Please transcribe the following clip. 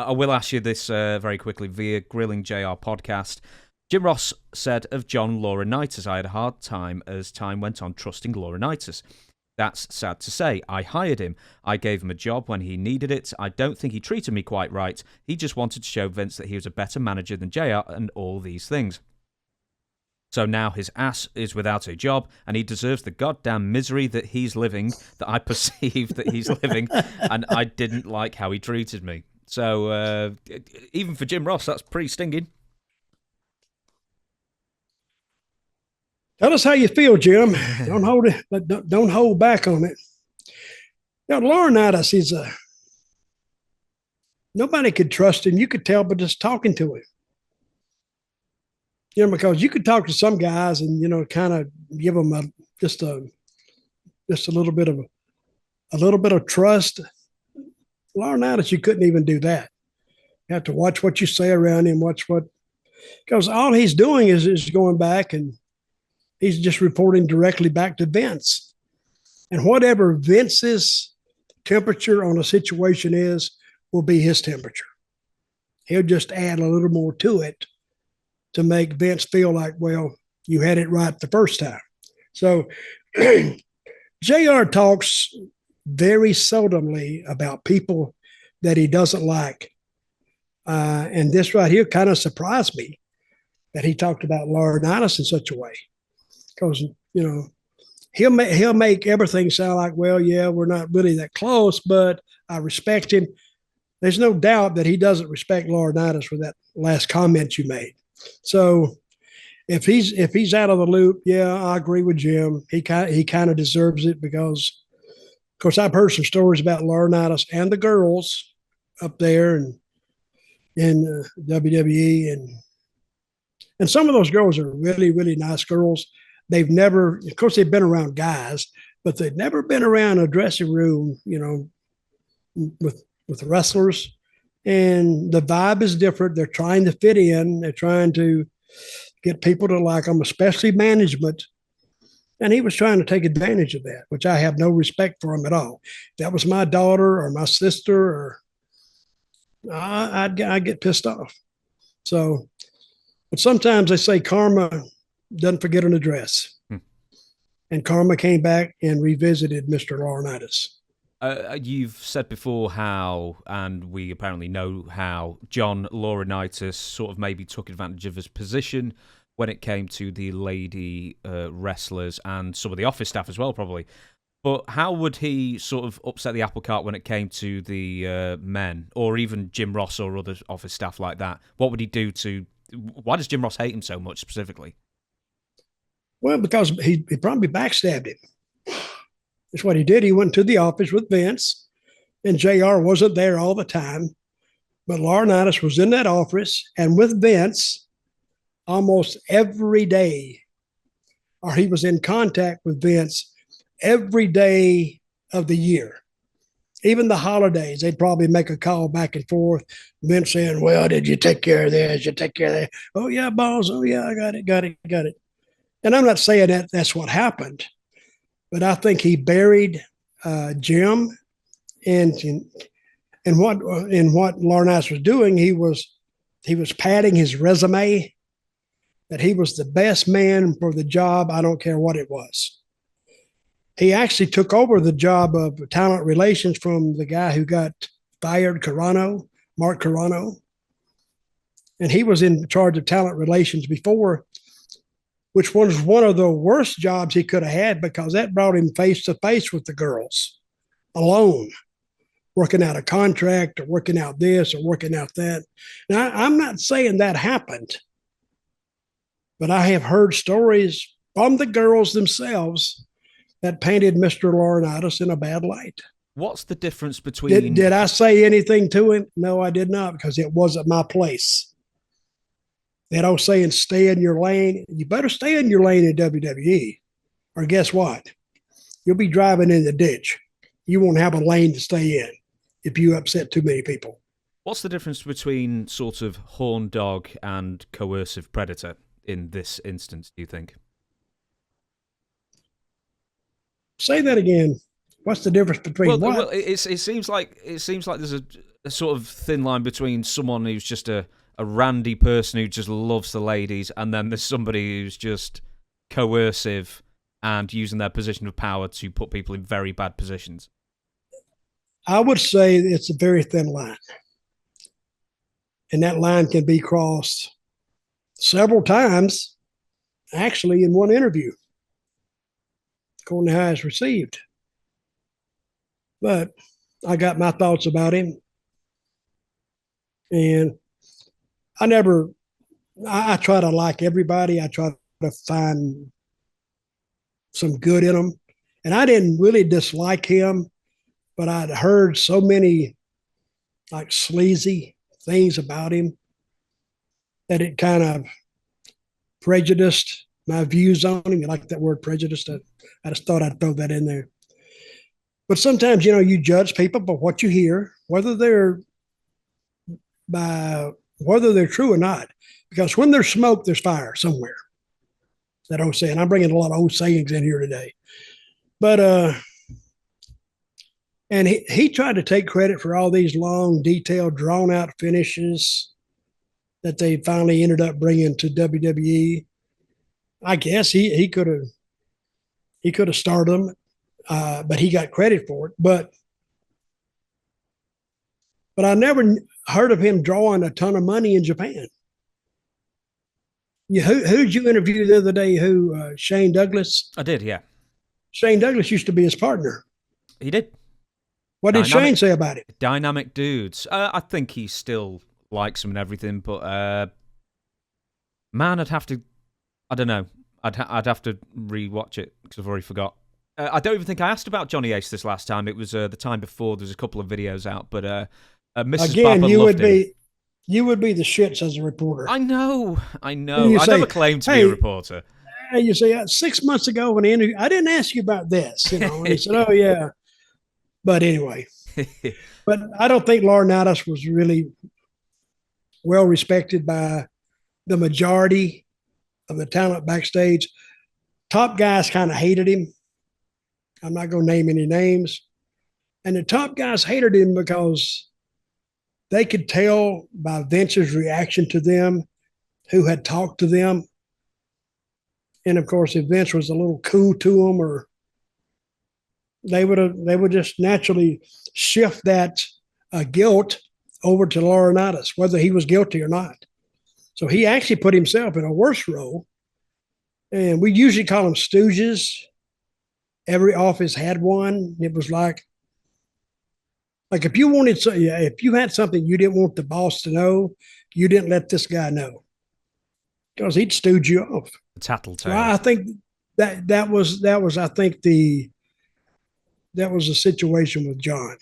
I will ask you this very quickly via Grilling JR podcast. Jim Ross said of John Laurinaitis, I had a hard time as time went on trusting Laurinaitis. That's sad to say. I hired him. I gave him a job when he needed it. I don't think he treated me quite right. He just wanted to show Vince that he was a better manager than JR and all these things. So now his ass is without a job, and he deserves the goddamn misery that he's living, that I perceive that he's living, and I didn't like how he treated me. So even for Jim Ross, that's pretty stinging. Tell us how you feel, Jim. Don't hold back on it. Laurinaitis is nobody could trust him. You could tell by just talking to him. Because you could talk to some guys and kind of give them just a little bit of trust. Laurinaitis, you couldn't even do that. You have to watch what you say around him. Because all he's doing is going back and he's just reporting directly back to Vince. And whatever Vince's temperature on a situation is, will be his temperature. He'll just add a little more to it to make Vince feel like, well, you had it right the first time. So JR talks very seldomly about people that he doesn't like. And this right here kind of surprised me that he talked about Laurinaitis in such a way. Because, he'll make everything sound like, well, yeah, we're not really that close, but I respect him. There's no doubt that he doesn't respect Laurinaitis for that last comment you made. So if he's out of the loop, yeah, I agree with Jim. He kind of deserves it because, of course, I've heard some stories about Laurinaitis and the girls up there and in WWE, and some of those girls are really, really nice girls. They've never, of course, they've been around guys, but they've never been around a dressing room, with wrestlers. And the vibe is different. They're trying to fit in. They're trying to get people to like them, especially management. And he was trying to take advantage of that, which I have no respect for him at all. If that was my daughter or my sister, I'd get pissed off. So, but sometimes they say karma doesn't forget an address. And karma came back and revisited Mr. Laurinaitis. You've said before how, and we apparently know how, John Laurinaitis sort of maybe took advantage of his position when it came to the lady wrestlers and some of the office staff as well, probably. But how would he sort of upset the apple cart when it came to the men, or even Jim Ross or other office staff like that? What would he do to... Why does Jim Ross hate him so much specifically? Well, because he probably backstabbed him. That's what he did. He went to the office with Vince, and JR wasn't there all the time. But Laurinaitis was in that office and with Vince almost every day, or he was in contact with Vince every day of the year. Even the holidays, they'd probably make a call back and forth. Vince saying, well, did you take care of this? Did you take care of that? Oh, yeah, boss. Oh, yeah, I got it. And I'm not saying that that's what happened. But I think he buried Jim, and what Laurinaitis was doing, he was padding his resume that he was the best man for the job. I don't care what it was. He actually took over the job of talent relations from the guy who got fired, Mark Carano, and he was in charge of talent relations before, which was one of the worst jobs he could have had because that brought him face to face with the girls alone, working out a contract or working out this or working out that. Now, I'm not saying that happened, but I have heard stories from the girls themselves that painted Mr. Laurinaitis in a bad light. What's the difference between... Did I say anything to him? No, I did not, because it wasn't my place. That old saying, stay in your lane. You better stay in your lane in WWE, or guess what? You'll be driving in the ditch. You won't have a lane to stay in if you upset too many people. What's the difference between sort of horn dog and coercive predator in this instance, do you think? Say that again. What's the difference between what? Well, it seems like there's a sort of thin line between someone who's just a randy person who just loves the ladies, and then there's somebody who's just coercive and using their position of power to put people in very bad positions? I would say it's a very thin line. And that line can be crossed several times, actually, in one interview, according to how it's received. But I got my thoughts about him. And I try to like everybody. I try to find some good in them. And I didn't really dislike him, but I'd heard so many like sleazy things about him that it kind of prejudiced my views on him. You like that word, prejudiced? I just thought I'd throw that in there. But sometimes, you judge people by what you hear, whether they're true or not. Because when there's smoke, there's fire somewhere. That old saying. I'm bringing a lot of old sayings in here today. But and he tried to take credit for all these long, detailed, drawn-out finishes that they finally ended up bringing to WWE. I guess he could have started them, but he got credit for it. But I never heard of him drawing a ton of money in Japan. Who'd you interview the other day? Shane Douglas? I did, yeah. Shane Douglas used to be his partner. He did. What did Shane say about it? Dynamic dudes. I think he still likes him and everything, but man, I'd have to. I don't know. I'd have to rewatch it because I've already forgot. I don't even think I asked about Johnny Ace this last time. It was the time before. There's a couple of videos out, but Mrs. Again, Baba you loved him. You would be the shits as a reporter. I know. I say, never claimed to be a reporter. You say 6 months ago when I didn't ask you about this, And he said, "Oh yeah." But anyway, but I don't think Laurinaitis was really well respected by the majority of the talent backstage. Top guys kind of hated him. I'm not going to name any names. And the top guys hated him because they could tell by Vince's reaction to them, who had talked to them. And of course, if Vince was a little cool to them, or they would just naturally shift that guilt over to Laurinaitis, whether he was guilty or not. So he actually put himself in a worse role. And we usually call them stooges. Every office had one. It was like if you had something you didn't want the boss to know, you didn't let this guy know, because he'd stooge you off. Tattletale. So I think that was I think that was the situation with John.